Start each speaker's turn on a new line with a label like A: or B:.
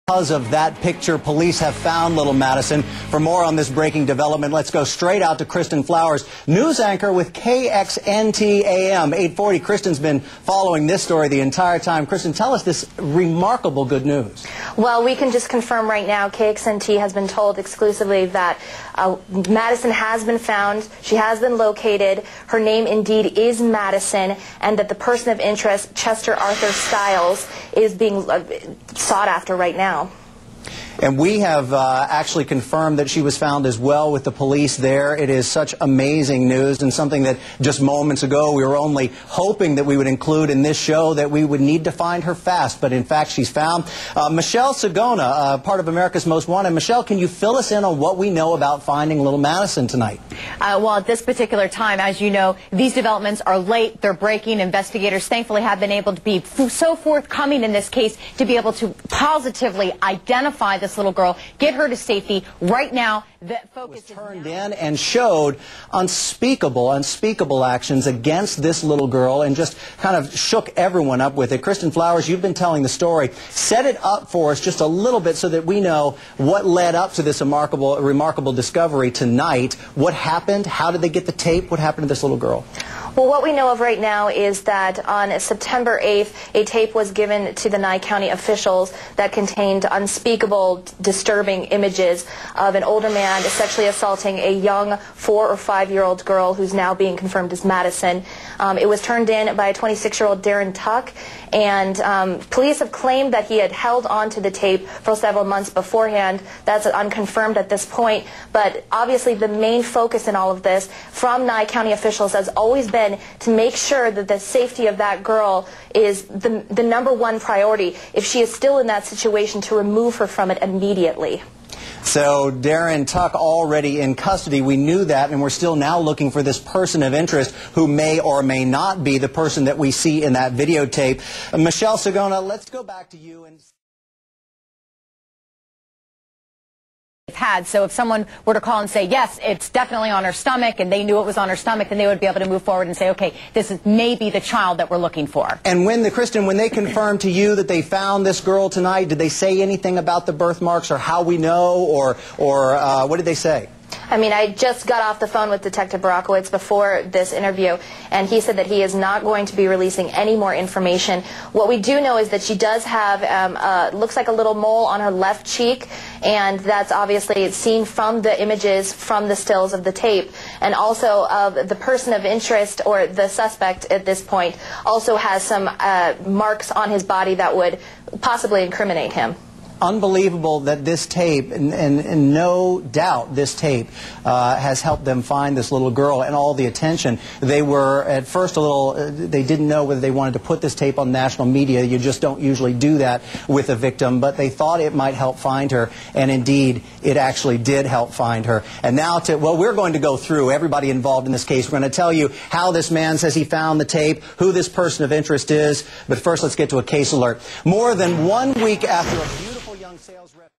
A: Because of that picture, police have found little Madison. For more on this breaking development, let's go straight out to Kristen Flowers, news anchor with KXNT AM 840. Kristen's been following this story the entire time. Kristen, tell us this remarkable good news.
B: Well, we can just confirm right now, KXNT has been told exclusively that Madison has been found. She has been located. Her name indeed is Madison, and that the person of interest, Chester Arthur Stiles, is being sought after right now.
A: And we have actually confirmed that she was found as well with the police there. It is such amazing news, and something that just moments ago we were only hoping that we would include in this show, that we would need to find her fast. But in fact, she's found. Michelle Sagona, part of America's Most Wanted. Michelle, can you fill us in on what we know about finding little Madison tonight?
C: Well, at this particular time, as you know, these developments are late. They're breaking. Investigators thankfully have been able to be so forthcoming in this case to be able to positively identify this little girl, get her to safety. Right now, the focus is
A: turned in and showed unspeakable actions against this little girl, and just kind of shook everyone up with it. Kristen Flowers, you've been telling the story. Set it up for us just a little bit so that we know what led up to this remarkable discovery tonight. What happened? How did they get the tape? What happened to this little girl?
B: Well, what we know of right now is that on September 8th, a tape was given to the Nye County officials that contained unspeakable, disturbing images of an older man sexually assaulting a young 4 or 5-year-old girl who's now being confirmed as Madison. It was turned in by a 26-year-old Darren Tuck, and police have claimed that he had held on to the tape for several months beforehand. That's unconfirmed at this point, but obviously the main focus in all of this from Nye County officials has always been to make sure that the safety of that girl is the #1 priority. If she is still in that situation, to remove her from it immediately.
A: So Darren Tuck already in custody. We knew that, and we're still now looking for this person of interest who may or may not be the person that we see in that videotape. Michelle Sagona, let's go back to you.
C: So if someone were to call and say, yes, it's definitely on her stomach, and they knew it was on her stomach, then they would be able to move forward and say, okay, this is maybe the child that we're looking for.
A: And Kristen, when they confirmed to you that they found this girl tonight, did they say anything about the birthmarks or how we know, or what did they say?
B: I mean, I just got off the phone with Detective Barakowitz before this interview, and he said that he is not going to be releasing any more information. What we do know is that she does have, looks like a little mole on her left cheek, and that's obviously seen from the images from the stills of the tape. And also of the person of interest, or the suspect at this point, also has some marks on his body that would possibly incriminate him.
A: Unbelievable that this tape, and no doubt this tape has helped them find this little girl, and all the attention. They were at first they didn't know whether they wanted to put this tape on national media. You just don't usually do that with a victim, but they thought it might help find her, and indeed it actually did help find her. And now we're going to go through everybody involved in this case. We're going to tell you how this man says he found the tape, who this person of interest is, but first let's get to a case alert. More than 1 week after a beautiful young sales rep